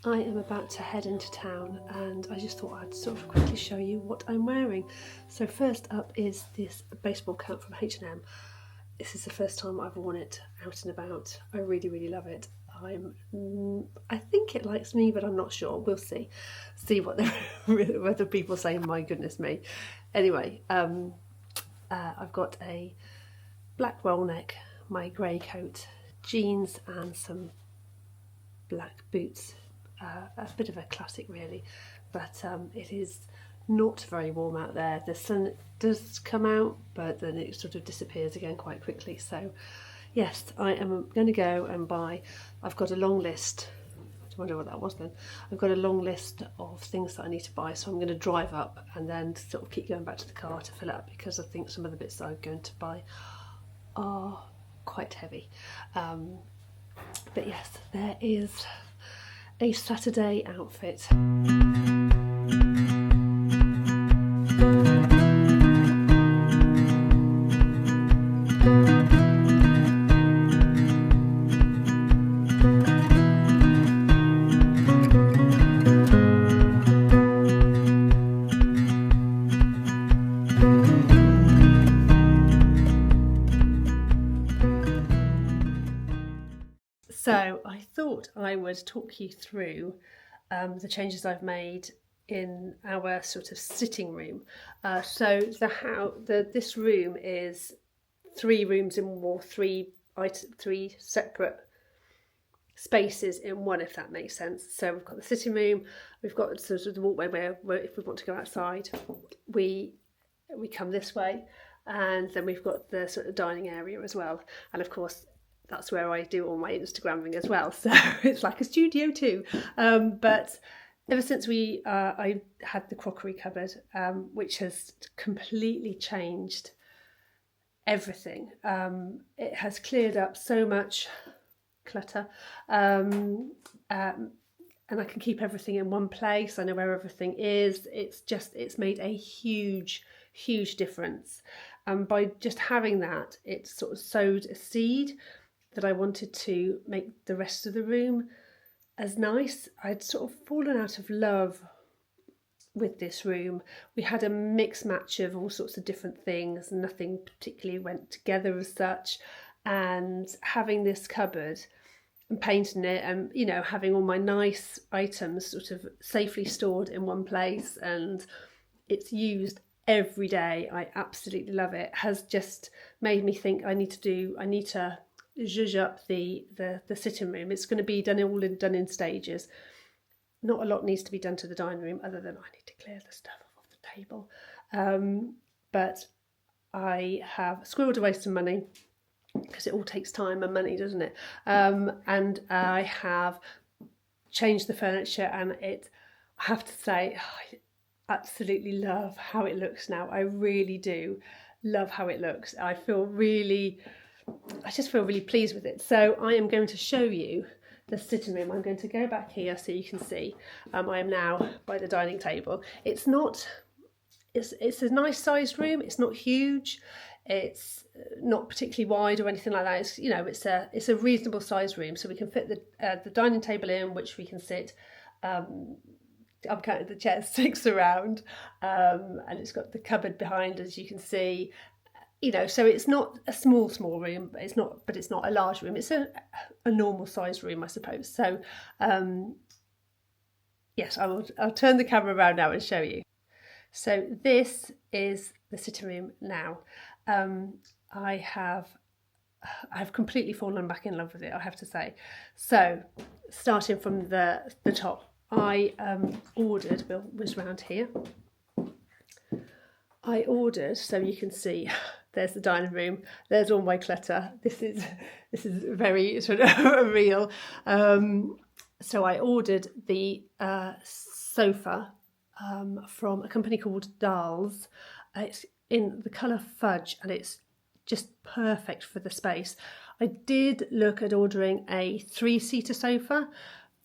I am about to head into town and I just thought I'd sort of quickly show you what I'm wearing. So first up is this baseball cap from H&M. This is the first time I've worn it out and about. I really love it. I think it likes me, but I'm not sure. We'll see what whether people say, my goodness me. Anyway, I've got a black roll neck, my grey coat, jeans and some black boots. A bit of a classic really, but it is not very warm out there. The sun does come out, but then it sort of disappears again quite quickly. So yes, I am going to go and buy. I've got a long list. I wonder what that was then. I've got a long list of things that I need to buy, so I'm going to drive up and then sort of keep going back to the car to fill it up, because I think some of the bits that I'm going to buy are quite heavy. But yes, there is a Saturday outfit. So I thought I would talk you through the changes I've made in our sort of sitting room. So this room is 3 rooms in one, three separate spaces in one, if that makes sense. So we've got the sitting room, we've got sort of the walkway where if we want to go outside, we come this way, and then we've got the sort of dining area as well. And of course, that's where I do all my Instagramming as well, so it's like a studio too. But ever since I had the crockery cupboard, which has completely changed everything. It has cleared up so much clutter, and I can keep everything in one place. I know where everything is. It's made a huge difference. By just having that, it sort of sowed a seed that I wanted to make the rest of the room as nice. I'd sort of fallen out of love with this room. We had a mix match of all sorts of different things, nothing particularly went together as such, and having this cupboard and painting it, and having all my nice items sort of safely stored in one place, and it's used every day. I absolutely love it. Has just made me think I need to zhuzh up the sitting room. It's going to be done in stages. Not a lot needs to be done to the dining room, other than I need to clear the stuff off the table. But I have squirreled away some money, because it all takes time and money, doesn't it? And I have changed the furniture, and I have to say, I absolutely love how it looks now. I really do love how it looks. I just feel really pleased with it. So I am going to show you the sitting room. I'm going to go back here so you can see. I am now by the dining table. It's a nice sized room. It's not huge. It's not particularly wide or anything like that. It's a reasonable sized room, so we can fit the dining table in, which we can sit. I'm counting the chairs 6 around, and it's got the cupboard behind, as you can see. So it's not a small room, but it's not a large room. It's a normal sized room, I suppose. So yes, I'll turn the camera around now and show you. So this is the sitting room now. I've completely fallen back in love with it, I have to say. So starting from the top, I ordered, was round here. I ordered, so you can see, there's the dining room, there's all my clutter. This is very sort of real. So I ordered the sofa from a company called Dahl's. It's in the colour fudge, and it's just perfect for the space. I did look at ordering a 3-seater sofa,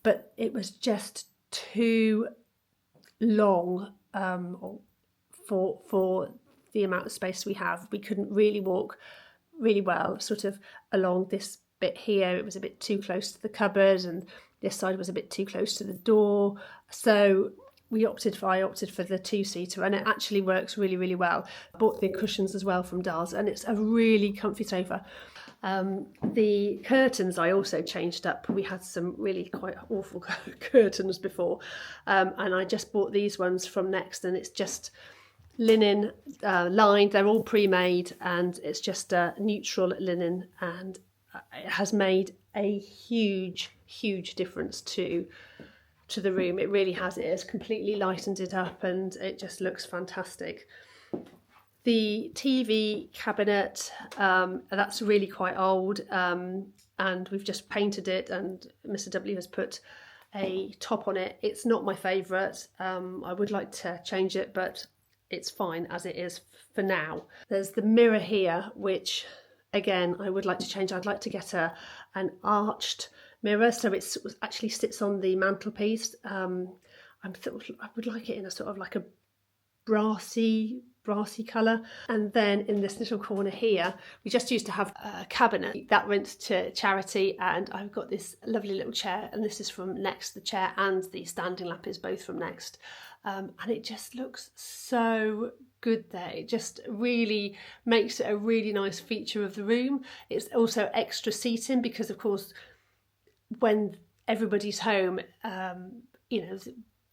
but it was just too long for the amount of space we have. We couldn't really walk really well sort of along this bit here, it was a bit too close to the cupboard, and this side was a bit too close to the door. So I opted for the 2-seater, and it actually works really, really well. I bought the cushions as well from Dar's, and it's a really comfy sofa. The curtains I also changed up. We had some really quite awful curtains before, and I just bought these ones from Next, and it's just linen lined. They're all pre-made, and it's just a neutral linen, and it has made a huge difference to the room. It really has. It has completely lightened it up, and it just looks fantastic. The TV cabinet, that's really quite old, and we've just painted it, and Mr. W has put a top on it. It's not my favourite. I would like to change it, but it's fine as it is for now. There's the mirror here, which again I would like to change. I'd like to get an arched mirror, so it actually sits on the mantelpiece. I would like it in a sort of like a brassy colour. And then in this little corner here, we just used to have a cabinet that went to charity, and I've got this lovely little chair, and this is from Next. The chair and the standing lamp is both from Next, and it just looks so good there. It just really makes it a really nice feature of the room. It's also extra seating because, of course, when everybody's home, you know,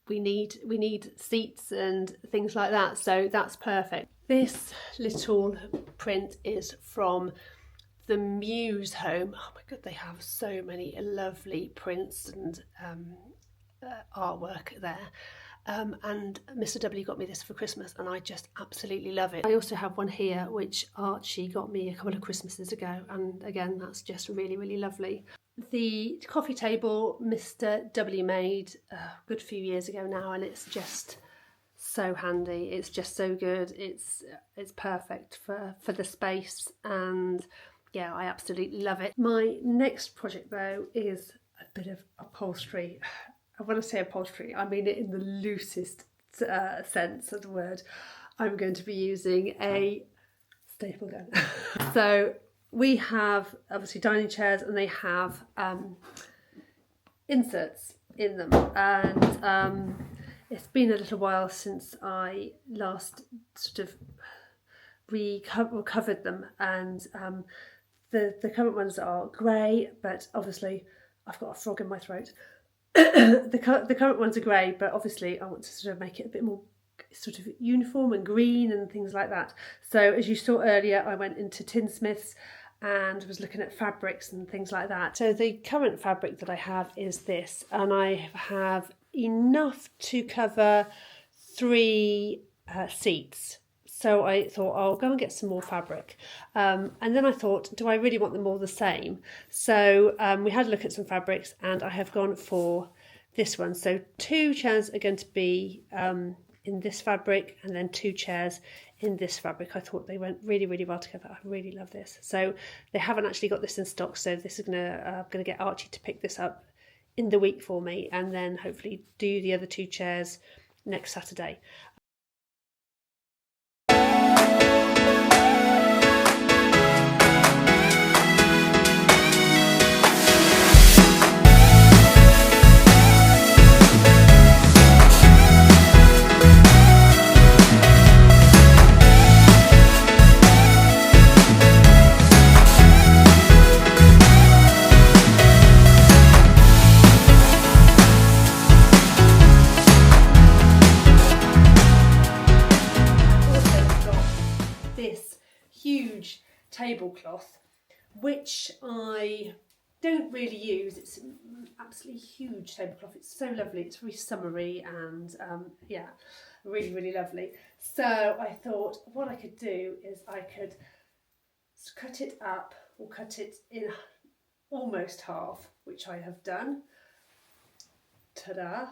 we need seats and things like that, so that's perfect. This little print is from the Muse home. Oh my god, they have so many lovely prints and artwork there. And Mr. W got me this for Christmas, and I just absolutely love it. I also have one here which Archie got me a couple of Christmases ago, and again that's just really lovely. The coffee table Mr. W made a good few years ago now, and it's just so handy. It's just so good. It's perfect for the space, and yeah, I absolutely love it. My next project though is a bit of upholstery. I want to say upholstery, I mean it in the loosest sense of the word. I'm going to be using a staple gun. So we have obviously dining chairs, and they have inserts in them, and it's been a little while since I last sort of recovered them, and the current ones are grey, but obviously I've got a frog in my throat. The current ones are grey, but obviously I want to sort of make it a bit more sort of uniform and green and things like that. So as you saw earlier, I went into Tinsmiths and was looking at fabrics and things like that. So the current fabric that I have is this, and I have enough to cover 3 seats. So I thought I'll go and get some more fabric, and then I thought, do I really want them all the same? So we had a look at some fabrics, and I have gone for this one. So 2 chairs are going to be in this fabric, and then 2 chairs in this fabric. I thought they went really well together. I really love this. So they haven't actually got this in stock, so this is gonna get Archie to pick this up in the week for me, and then hopefully do the other 2 chairs next Saturday. Huge tablecloth, which I don't really use. It's an absolutely huge tablecloth. It's so lovely. It's very summery, and yeah, really lovely. So I thought what I could do is I could cut it up, or cut it in almost half, which I have done. Ta-da!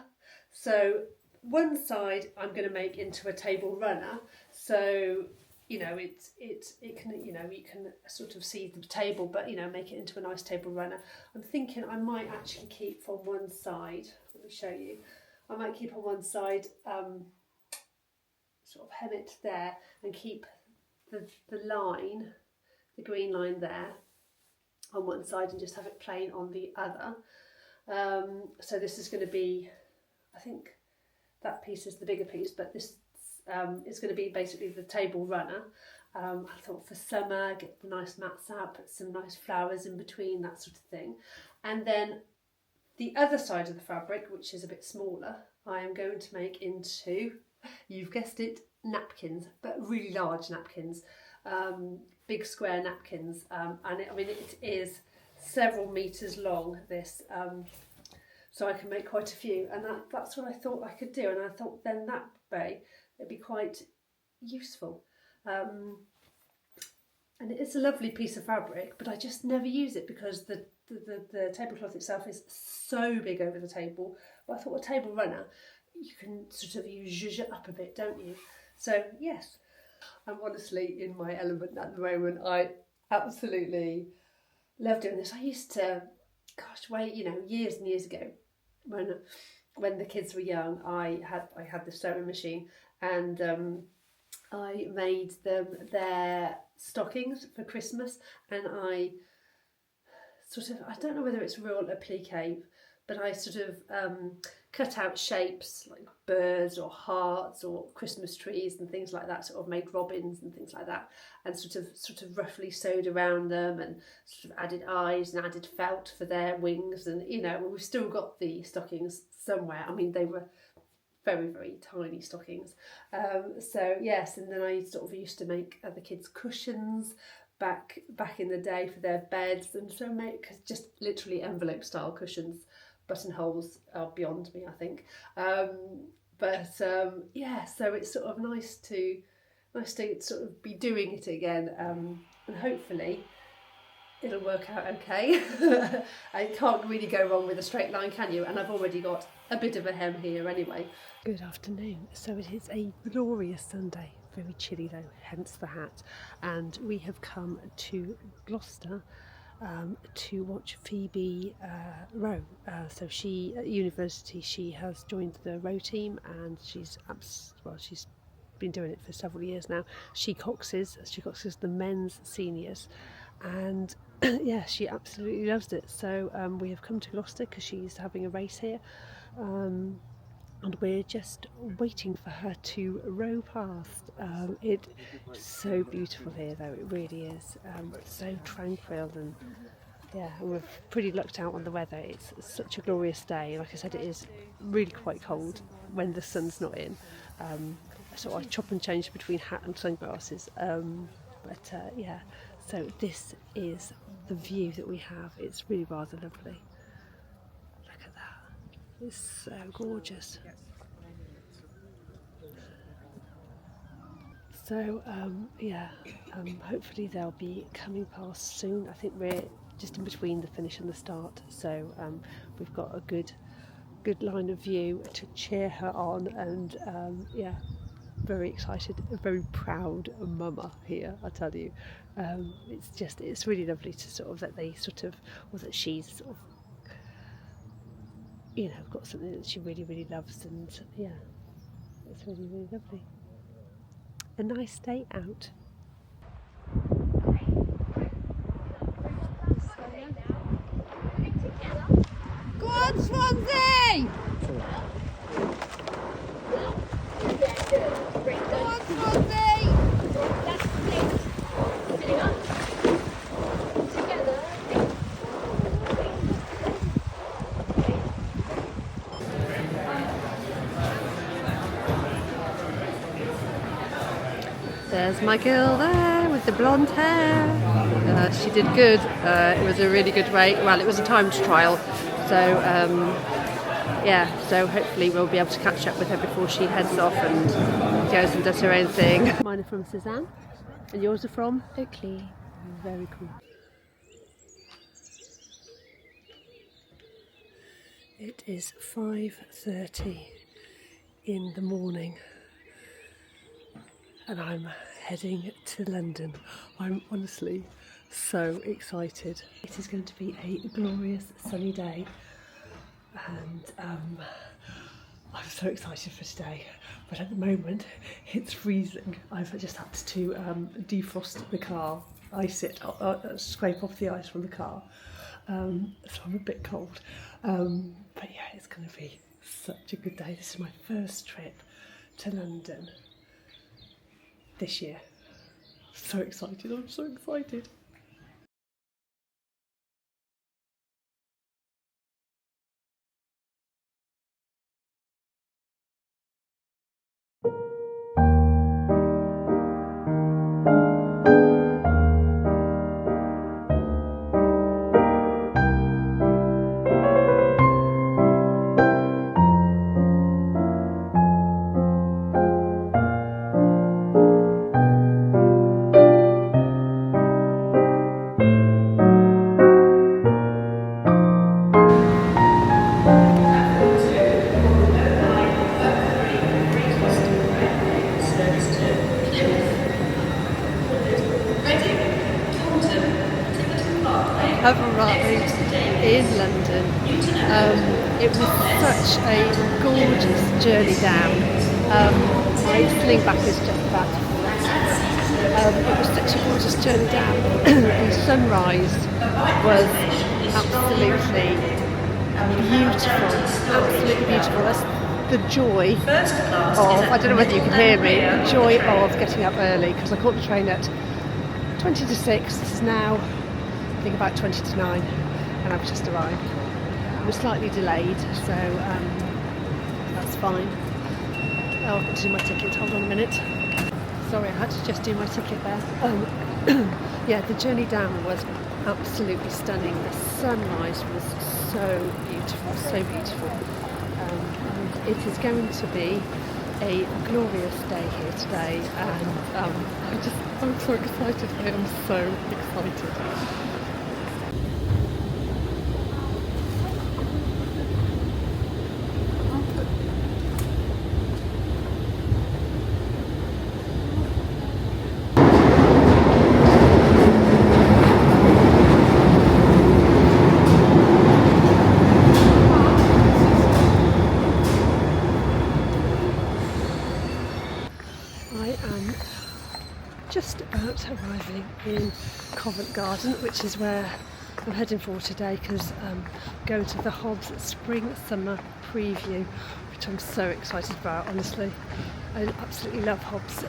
So one side I'm going to make into a table runner, so you know it can, you know, you can sort of see the table, but you know, make it into a nice table runner. I'm thinking I might actually keep from one side, let me show you, I might keep on one side, sort of hem it there, and keep the line, the green line there, on one side and just have it plain on the other. So this is going to be, I think that piece is the bigger piece, but this is going to be basically the table runner. I thought for summer, get the nice mats out, put some nice flowers in between, that sort of thing. And then the other side of the fabric, which is a bit smaller, I am going to make into, you've guessed it, napkins, but really large napkins, big square napkins. And it is several metres long, this, so I can make quite a few. And that's what I thought I could do. And I thought then that way it'd be quite useful. And it's a lovely piece of fabric, but I just never use it because the tablecloth itself is so big over the table. But I thought a table runner, you can sort of zhuzh it up a bit, don't you? So yes, I'm honestly in my element at the moment. I absolutely love doing this. I used to, years and years ago, when the kids were young, I had this sewing machine, and I made them their stockings for Christmas, and I don't know whether it's real applique, but I sort of cut out shapes like birds or hearts or Christmas trees and things like that, sort of made robins and things like that, and sort of roughly sewed around them, and sort of added eyes and added felt for their wings, and we've still got the stockings somewhere. I mean, they were very, very tiny stockings. So yes, and then I used to make other kids cushions back in the day for their beds, and so make just literally envelope style cushions. Buttonholes are beyond me, I think. So it's sort of nice to sort of be doing it again, and hopefully it'll work out okay. I can't really go wrong with a straight line, can you? And I've already got a bit of a hem here anyway. Good afternoon. So it is a glorious Sunday, very chilly though, hence the hat. And we have come to Gloucester to watch Phoebe row. So she, at university, she has joined the row team, and she's been doing it for several years now. She coxes the men's seniors, and yeah, she absolutely loves it. So we have come to Gloucester because she's having a race here, and we're just waiting for her to row past. It's so beautiful here though, it really is. So tranquil, and yeah, and we've pretty lucked out on the weather. It's such a glorious day. Like I said, it is really quite cold when the sun's not in. So I chop and change between hat and sunglasses. Yeah, so this is the view that we have. It's really rather lovely. Look at that. It's so gorgeous. So hopefully they'll be coming past soon. I think we're just in between the finish and the start, so we've got a good line of view to cheer her on, and very excited, a very proud mama here, I tell you. It's really lovely to sort of that she's sort of got something that she really, really loves, and yeah, it's really, really lovely. A nice day out. Go on, Swansea! Go on, Swansea! There's my girl there with the blonde hair. She did good. It was a really good way. Well, it was a timed trial, so so hopefully we'll be able to catch up with her before she heads off and goes and does her own thing. Mine are from Suzanne, and yours are from Oakley. Very cool. It is 5:30 in the morning, and I'm heading to London. I'm honestly so excited. It is going to be a glorious sunny day, and I'm so excited for today, but at the moment it's freezing. I've just had to defrost the car scrape off the ice from the car. So I'm a bit cold. But yeah, it's going to be such a good day. This is my first trip to London this year. So excited, I'm so excited. Have arrived in London. It was such a gorgeous journey down. My sling back is just about to fall. It was such a gorgeous journey down. The sunrise was absolutely beautiful. Absolutely beautiful. That's the joy of, I don't know whether you can hear me, the joy of getting up early, because I caught the train at 20 to 6. This is now, I think, about 20 to 9, and I've just arrived. I'm slightly delayed, so that's fine. Oh, I've got to do my ticket. Hold on a minute. Sorry, I had to just do my ticket there. Yeah, the journey down was absolutely stunning. The sunrise was so beautiful, so beautiful. And it is going to be a glorious day here today, and I'm so excited. I am so excited. I am just about arriving in Covent Garden, which is where I'm heading for today, because I'm going to the Hobbs Spring Summer Preview, which I'm so excited about. Honestly, I absolutely love Hobbs,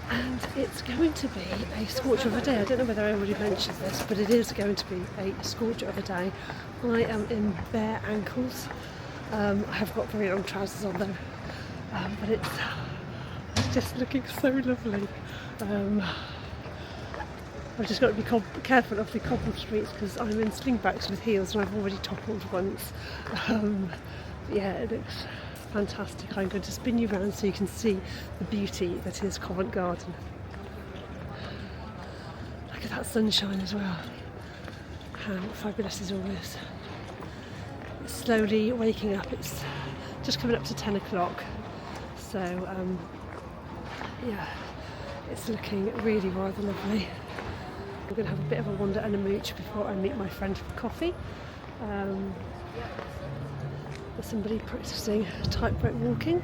and it's going to be a scorcher of a day. I don't know whether I already mentioned this, but it is going to be a scorcher of a day. I am in bare ankles. I have got very long trousers on though, but it's just looking so lovely. I've just got to be careful of the cobbled streets, because I'm in slingbacks with heels and I've already toppled once. Yeah, it looks fantastic. I'm going to spin you around so you can see the beauty that is Covent Garden. Look at that sunshine as well. How fabulous is all this? It's slowly waking up. It's just coming up to 10 o'clock. So yeah, it's looking really rather lovely. I'm going to have a bit of a wander and a mooch before I meet my friend for coffee. There's somebody practicing tightrope walking.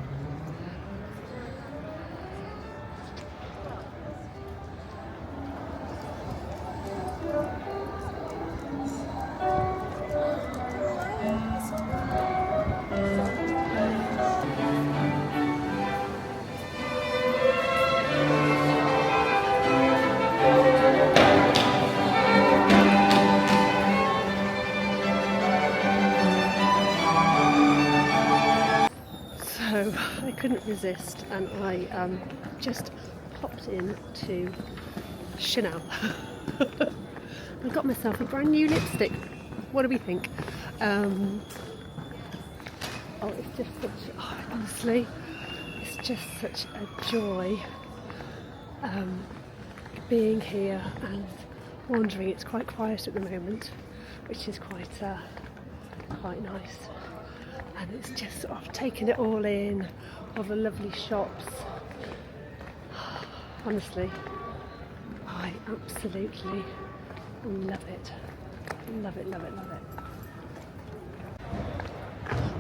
So I couldn't resist, and I just popped into Chanel. I got myself a brand new lipstick. What do we think? Oh, it's just such, honestly, it's just such a joy being here and wandering. It's quite quiet at the moment, which is quite nice. And it's just sort of taking it all in, all the lovely shops. Honestly, I absolutely love it. Love it, love it, love it.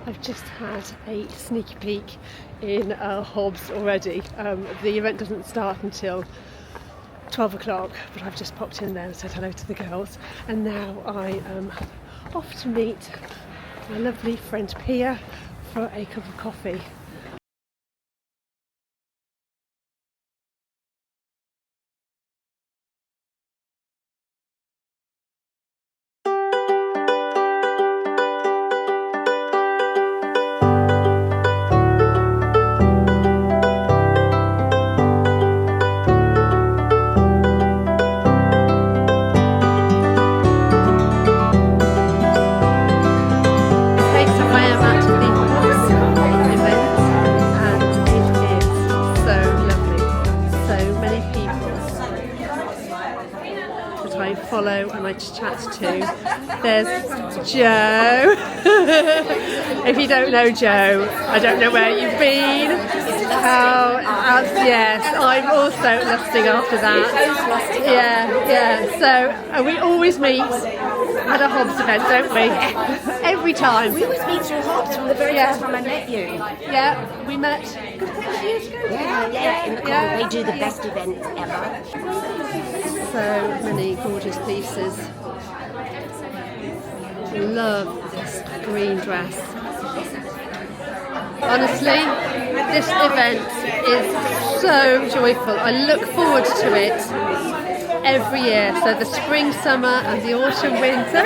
I've just had a sneaky peek in Hobbs already. The event doesn't start until 12 o'clock, but I've just popped in there and said hello to the girls, and now I am off to meet my lovely friend Pia for a cup of coffee. Follow and I chat to. There's Joe. If you don't know Joe, I don't know where you've been. Yes, I'm also lusting after that. Yeah. So we always meet at a Hobbs event, don't we? Every time. We always meet through Hobbs from the very first time I met you. Yeah, we met a couple of years ago. Yeah, in the car. They do the best event ever. So many gorgeous pieces. Love this green dress. Honestly, this event is so joyful. I look forward to it every year. So the spring, summer and the autumn, winter.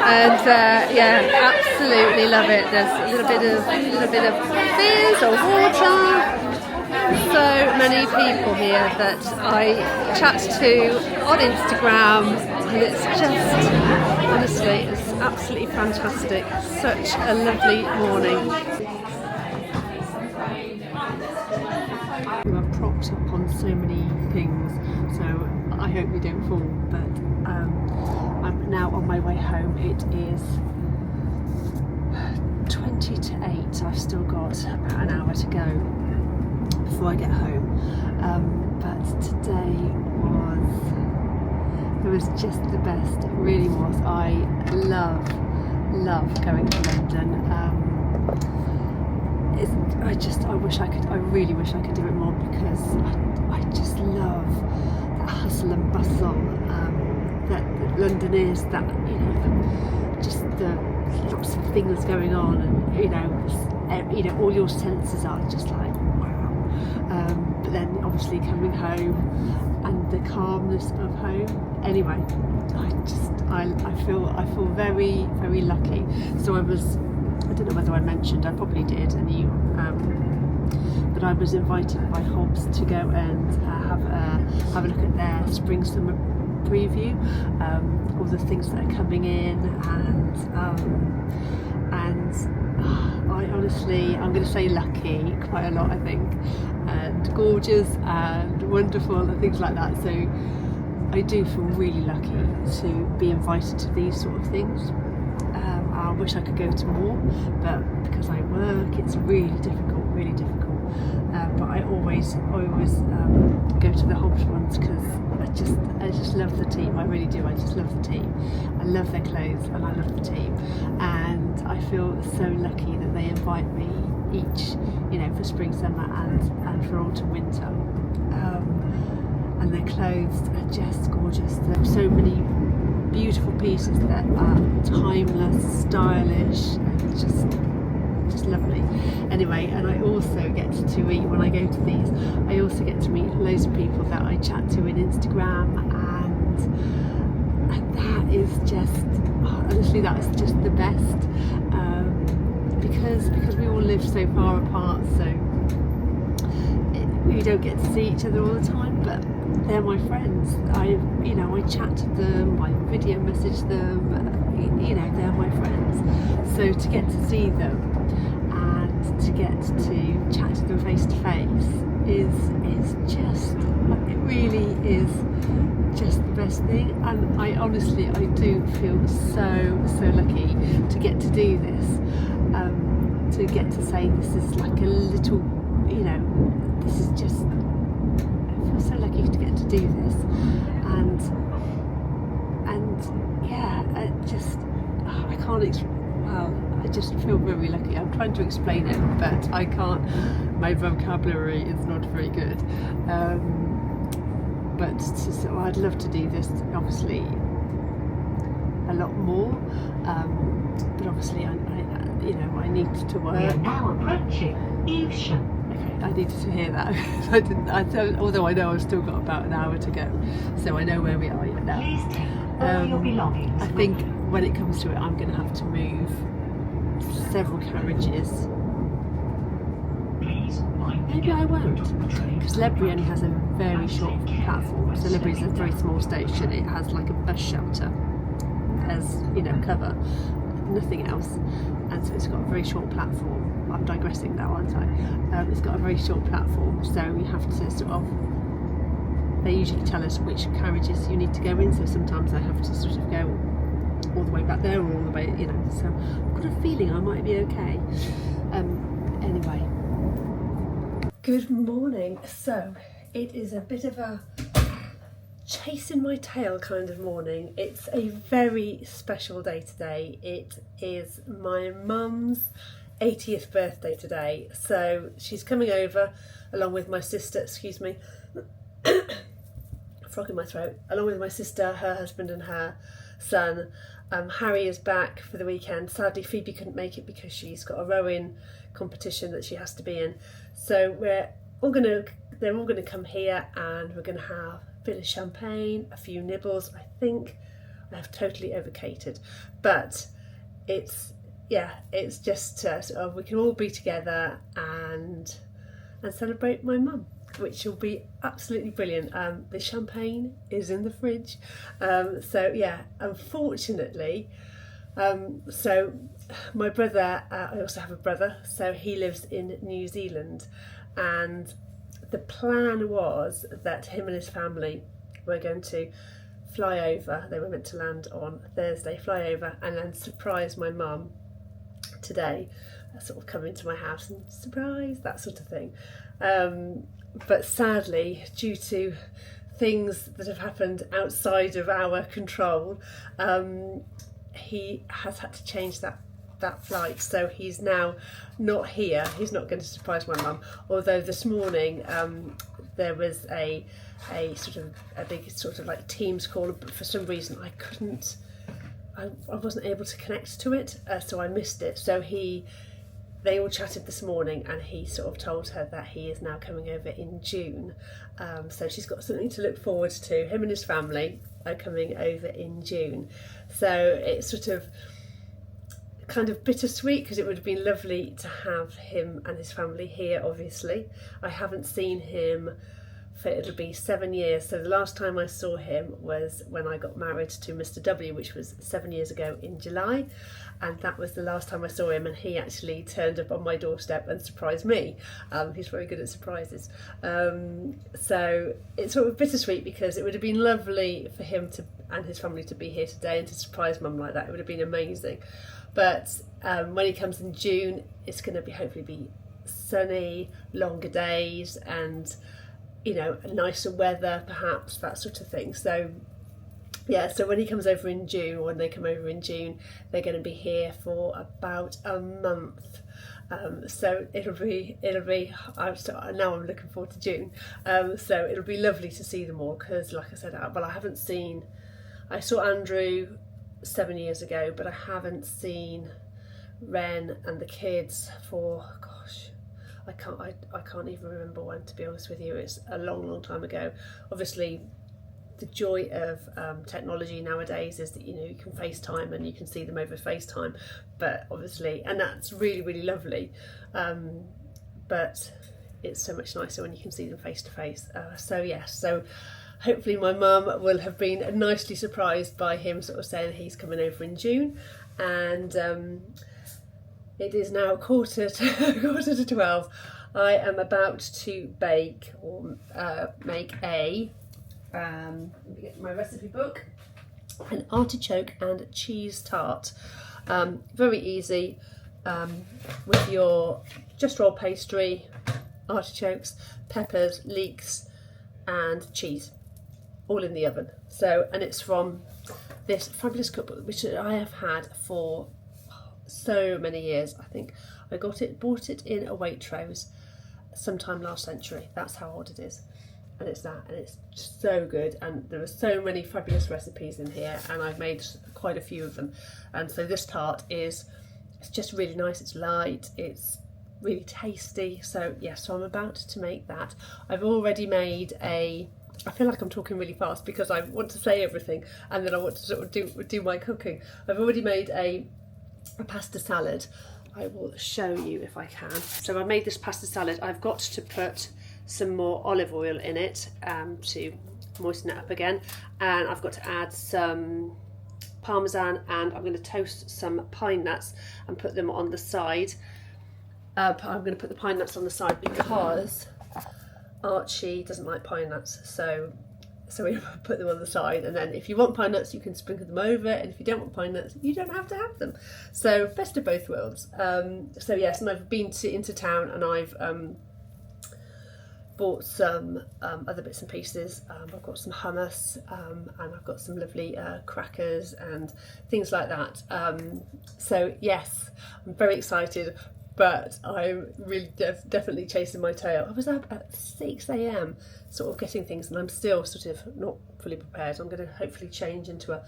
And yeah, absolutely love it. There's a little bit of fizz or water. So many people here that I chat to on Instagram, and it's just, honestly, it's absolutely fantastic. Such a lovely morning. We are propped up on so many things, so I hope we don't fall, but I'm now on my way home. It is 20 to 8, so I've still got about an hour to go before I get home, but today was just the best. It really was. I love going to London. I really wish I could do it more, because I just love that hustle and bustle that London is. That just the lots of things going on, and all your senses are just like wow. But then obviously coming home and the calmness of home. Anyway, I feel very, very lucky. So I don't know whether I mentioned, I probably did, and but I was invited by Hobbs to go and have a look at their spring summer preview, all the things that are coming in, and I honestly, I'm going to say lucky quite a lot, I think, and gorgeous and wonderful and things like that. So I do feel really lucky to be invited to these sort of things. I wish I could go to more, but because I work, it's really difficult. But I always go to the Hobbs ones, because I just love the team. I really do. I just love the team. I love their clothes and I love the team, and I feel so lucky that they invite me each, for spring, summer and for autumn, winter. And their clothes are just gorgeous. There are so many beautiful pieces that are timeless, stylish, and just lovely. Anyway, and I also get to meet, when I go to these, I also get to meet loads of people that I chat to in Instagram, and that is just, honestly, that is just the best, because we all live so far apart, so we don't get to see each other all the time, but they're my friends. I chat to them, I video message them, they're my friends. So to get to see them and to get to chat to them face to face is just, it really is just the best thing. And I honestly, I do feel so lucky to get to do this, to get to say this is like a little, this is just, I feel so lucky to get to do this, and yeah, I can't I just feel very lucky. I'm trying to explain it, but I can't. My vocabulary is not very good. But so I'd love to do this, obviously, a lot more. But obviously, I need to work. We are now approaching Evesham. Okay, I needed to hear that. Although I know I've still got about an hour to go, so I know where we are now. Please take all your belongings. I think when it comes to it, I'm going to have to move several carriages. Please mind the Maybe I won't, of the train. because Ledbury only has a very short platform. So Ledbury's a very small station. It has like a bus shelter as cover, nothing else, and so it's got a very short platform. I'm digressing now, aren't I? It's got a very short platform, so you have to sort of. They usually tell us which carriages you need to go in, so sometimes I have to sort of go all the way back there or all the way, so I've got a feeling I might be okay. Anyway. Good morning. So it is a bit of a chasing my tail kind of morning. It's a very special day today. It is my mum's 80th birthday today, so she's coming over along with my sister, excuse me, frog in my throat, along with my sister, her husband and her son. Harry is back for the weekend. Sadly, Phoebe couldn't make it because she's got a rowing competition that she has to be in. So they're all gonna come here, and we're gonna have a bit of champagne, a few nibbles. I think I have totally overcated, but it's just so we can all be together and celebrate my mum, which will be absolutely brilliant. The champagne is in the fridge, unfortunately, so my brother, I also have a brother, so he lives in New Zealand, and the plan was that him and his family were going to fly over. They were meant to land on Thursday, fly over and then surprise my mum today, sort of come into my house and surprise, that sort of thing. But sadly, due to things that have happened outside of our control, he has had to change that flight, so he's now not here. He's not going to surprise my mum, although this morning there was a big sort of like Teams call, but for some reason I wasn't able to connect to it, so I missed it. So they all chatted this morning, and he sort of told her that he is now coming over in June. So she's got something to look forward to. Him and his family are coming over in June. So it's sort of kind of bittersweet, because it would have been lovely to have him and his family here, obviously. I haven't seen him for, it'll be 7 years. So the last time I saw him was when I got married to Mr. W, which was 7 years ago in July. And that was the last time I saw him, and he actually turned up on my doorstep and surprised me. He's very good at surprises. So it's sort of bittersweet, because it would have been lovely for him and his family to be here today and to surprise Mum like that. It would have been amazing. But when he comes in June, it's going to hopefully be sunny, longer days, and nicer weather, perhaps, that sort of thing. So so when he comes over in June, or when they come over in June, they're going to be here for about a month. So it'll be. Now I'm looking forward to June. So it'll be lovely to see them all, because, like I said, I saw Andrew 7 years ago, but I haven't seen Ren and the kids for, gosh, I can't even remember when, to be honest with you. It's a long time ago. Obviously, the joy of technology nowadays is that you can FaceTime and you can see them over FaceTime, but obviously, and that's really lovely, but it's so much nicer when you can see them face to face. So hopefully my mum will have been nicely surprised by him sort of saying he's coming over in June. And it is now quarter to 12. I am about to bake or make let me get my recipe book, an artichoke and cheese tart. Very easy, with your just raw pastry, artichokes, peppers, leeks and cheese, all in the oven. So, and it's from this fabulous cookbook which I have had for so many years. I think I bought it in a Waitrose sometime last century. That's how old it is. And it's that, and it's so good, and there are so many fabulous recipes in here, and I've made quite a few of them. And so this tart it's just really nice. It's light, it's really tasty. So yes, so I'm about to make that. I've already made I feel like I'm talking really fast because I want to say everything and then I want to sort of do my cooking. I've already made a pasta salad. I will show you if I can. So I made this pasta salad. I've got to put some more olive oil in it to moisten it up again, and I've got to add some parmesan, and I'm going to toast some pine nuts and put them on the side. I'm going to put the pine nuts on the side because Archie doesn't like pine nuts, so we put them on the side, and then if you want pine nuts you can sprinkle them over, and if you don't want pine nuts you don't have to have them. So best of both worlds. So yes, and I've been into town and I've bought some other bits and pieces. I've got some hummus and I've got some lovely crackers and things like that. So yes, I'm very excited, but I'm really definitely chasing my tail. I was up at 6 a.m. sort of getting things, and I'm still sort of not fully prepared. I'm going to hopefully change into a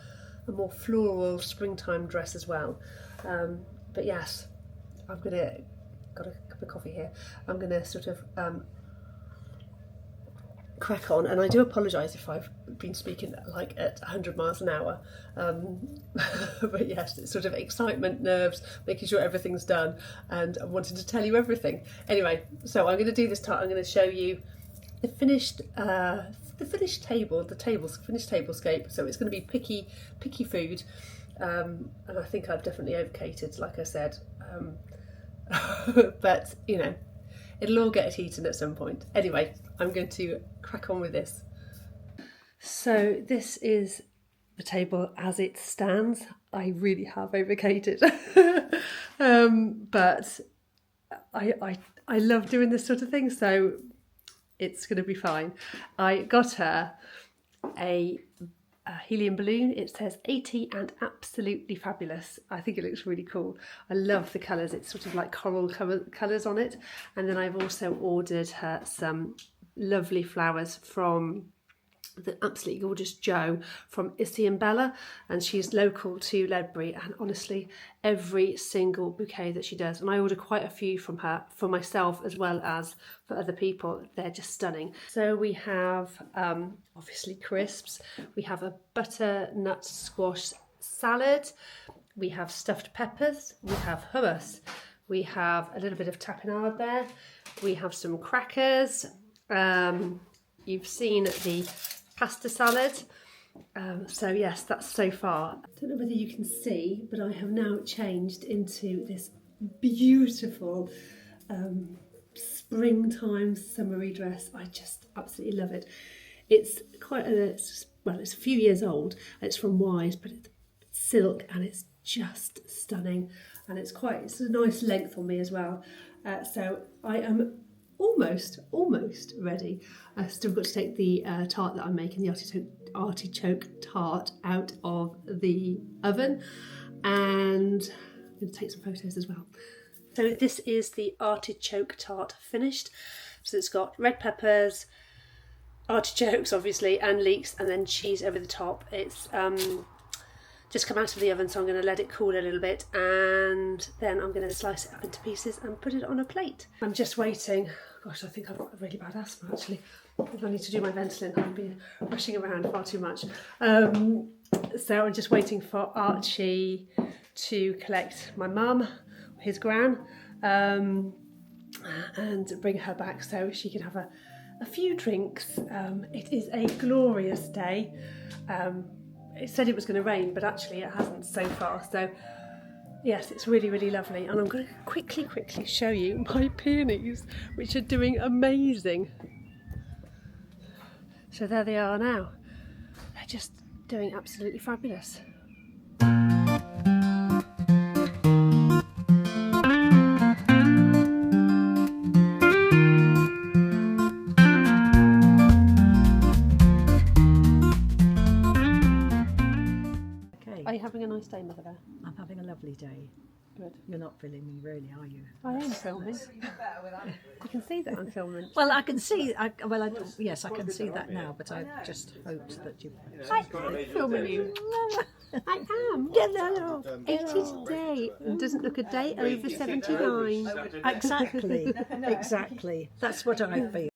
more floral springtime dress as well. But yes, got a cup of coffee here. I'm going to sort of crack on, and I do apologise if I've been speaking like at 100 miles an hour, but yes, it's sort of excitement, nerves, making sure everything's done, and I wanted to tell you everything. Anyway, so I'm going to do this tart. I'm going to show you the finished tablescape. So it's going to be picky food, and I think I've definitely overcated, like I said, but you know, it'll all get eaten at some point. Anyway, I'm going to crack on with this. So this is the table as it stands. I really have overcated, but I love doing this sort of thing, so it's going to be fine. I got her a helium balloon. It says 80 and absolutely fabulous. I think it looks really cool. I love the colours. It's sort of like coral colours on it. And then I've also ordered her some lovely flowers from the absolutely gorgeous Jo from Issy and Bella, and she's local to Ledbury, and honestly every single bouquet that she does, and I order quite a few from her for myself as well as for other people, they're just stunning. So we have obviously crisps, we have a butternut squash salad, we have stuffed peppers, we have hummus, we have a little bit of tapenade there, we have some crackers, you've seen the pasta salad. So yes, that's so far. I don't know whether you can see, but I have now changed into this beautiful springtime summery dress. I just absolutely love it. It's quite it's a few years old. It's from Wise, but it's silk and it's just stunning, and it's a nice length on me as well. So I am almost ready. I've still got to take the tart that I'm making, the artichoke tart, out of the oven, and I'm going to take some photos as well. So this is the artichoke tart finished. So it's got red peppers, artichokes obviously, and leeks, and then cheese over the top. It's just come out of the oven, so I'm going to let it cool a little bit, and then I'm going to slice it up into pieces and put it on a plate. I'm just waiting. Gosh, I think I've got a really bad asthma actually. I need to do my Ventolin. I've been rushing around far too much. So I'm just waiting for Archie to collect my mum, his gran, and bring her back so she can have a few drinks. It is a glorious day. It said it was going to rain, but actually it hasn't so far. So yes, it's really, really lovely. And I'm going to quickly show you my peonies, which are doing amazing. So there they are now. They're just doing absolutely fabulous. Are you having a nice day, Mother Bear? I'm having a lovely day. Good. You're not filming me, really, are you? I am filming. You can see that I'm filming. Well, I can see. Yes, I can see that now. But I just hoped that you. I'm filming you. I am. Get that off. 80 today. And doesn't look a day over 79. Exactly. Exactly. That's what I feel.